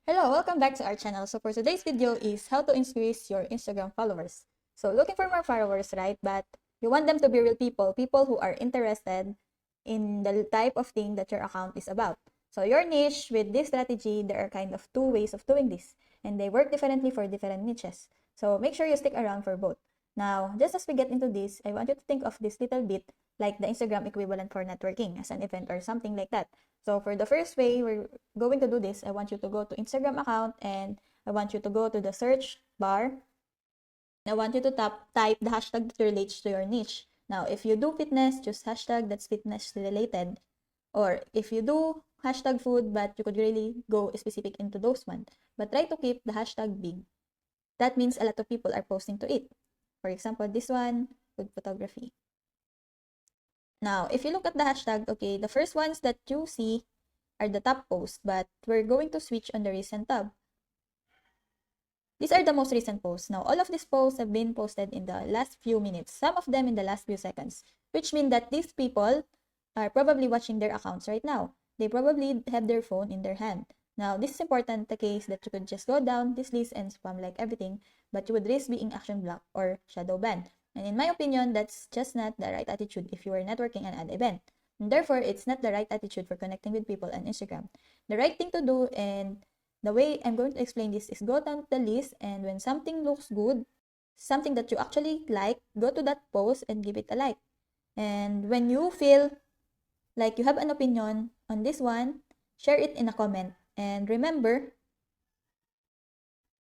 Hello, welcome back to our channel. So for today's video is how to increase your Instagram followers. So looking for more followers, right? But you want them to be real people, people who are interested in the type of thing that your account is about. So your niche with this strategy, there are kind of two ways of doing this, and they work differently for different niches. So make sure you stick around for both. Now, just as we get into this, I want you to think of this little bit like the Instagram equivalent for networking as an event or something like that. So for the first way we're going to do this, I want you to go to Instagram account and I want you to go to the search bar. I want you to type the hashtag that relates to your niche. Now, if you do fitness, choose hashtag that's fitness related. Or if you do hashtag food, but you could really go specific into those one. But try to keep the hashtag big. That means a lot of people are posting to it. For example, this one, food photography. Now, if you look at the hashtag, okay, the first ones that you see are the top posts, but we're going to switch on the recent tab. These are the most recent posts. Now, all of these posts have been posted in the last few minutes, some of them in the last few seconds, which means that these people are probably watching their accounts right now. They probably have their phone in their hand. Now, this is important, the case that you could just go down this list and spam like everything, but you would risk being action blocked or shadow banned. And in my opinion, that's just not the right attitude if you are networking an ad event. And therefore, it's not the right attitude for connecting with people on Instagram. The right thing to do, and the way I'm going to explain this, is go down the list, and when something looks good, something that you actually like, go to that post and give it a like. And when you feel like you have an opinion on this one, share it in a comment. And remember,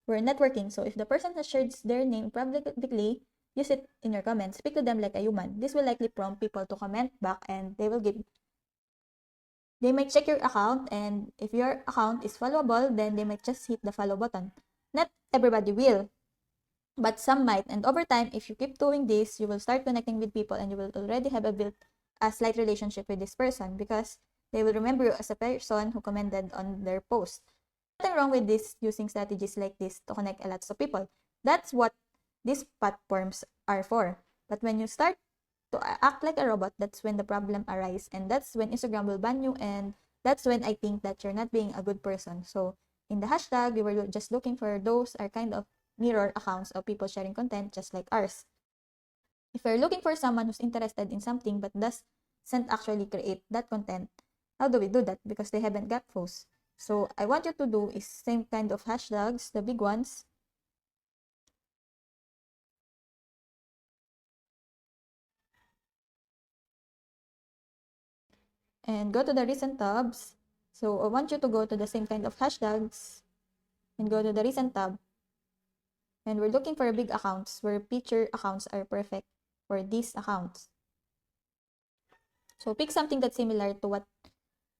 we're networking, so if the person has shared their name publicly, use it in your comments. Speak to them like a human. This will likely prompt people to comment back, and they might check your account, and if your account is followable, then they might just hit the follow button. Not everybody will, but some might. And over time, if you keep doing this, you will start connecting with people, and you will already have built a slight relationship with this person because they will remember you as a person who commented on their post. Nothing wrong with this, using strategies like this to connect a lot of people. That's what these platforms are for. But when you start to act like a robot, that's when the problem arises, and that's when Instagram will ban you, and that's when I think that you're not being a good person. So in the hashtag, we were just looking for those are kind of mirror accounts of people sharing content just like ours. If you're looking for someone who's interested in something but doesn't actually create that content, how do we do that? Because they haven't got posts. So I want you to do is same kind of hashtags, the big ones. And go to the recent tabs. So I want you to go to the same kind of hashtags and go to the recent tab. And we're looking for big accounts where picture accounts are perfect for these accounts. So pick something that's similar to what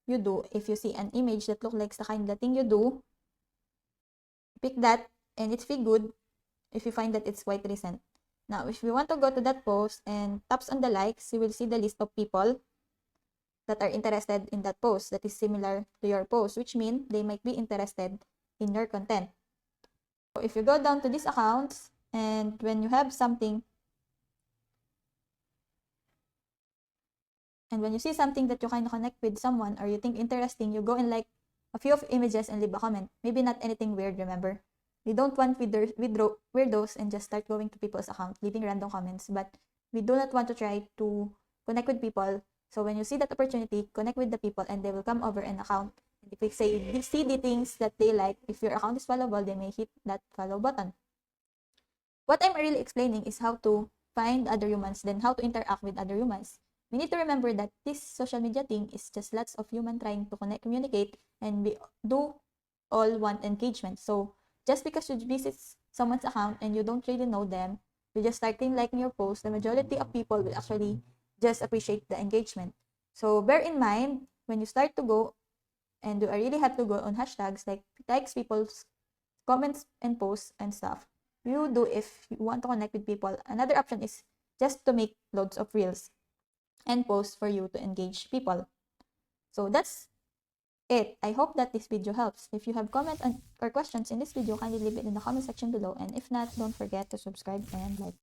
you do. If you see an image that looks like the kind of thing you do, pick that, and it's feel good if you find that it's quite recent. Now, if you want to go to that post and taps on the likes, you will see the list of people that are interested in that post that is similar to your post, which means they might be interested in your content. So if you go down to these accounts, and when you have something, and when you see something that you kind of connect with someone or you think interesting, you go and like a few of images and leave a comment. Maybe not anything weird, remember? We don't want weirdos and just start going to people's account, leaving random comments, but we do not want to try to connect with people. So when you see that opportunity, connect with the people, and they will come over an account. And if they see the things that they like, if your account is followable, they may hit that follow button. What I'm really explaining is how to find other humans, then how to interact with other humans. We need to remember that this social media thing is just lots of human trying to connect, communicate, and we do all want engagement. So just because you visit someone's account and you don't really know them, you just starting liking your post, the majority of people will actually just appreciate the engagement. So bear in mind, when you start to go, and you really have to go on hashtags like likes people's comments and posts and stuff, you do if you want to connect with people. Another option is just to make loads of reels and posts for you to engage people. So that's it. I hope that this video helps. If you have comments or questions in this video, kindly leave it in the comment section below. And if not, don't forget to subscribe and like.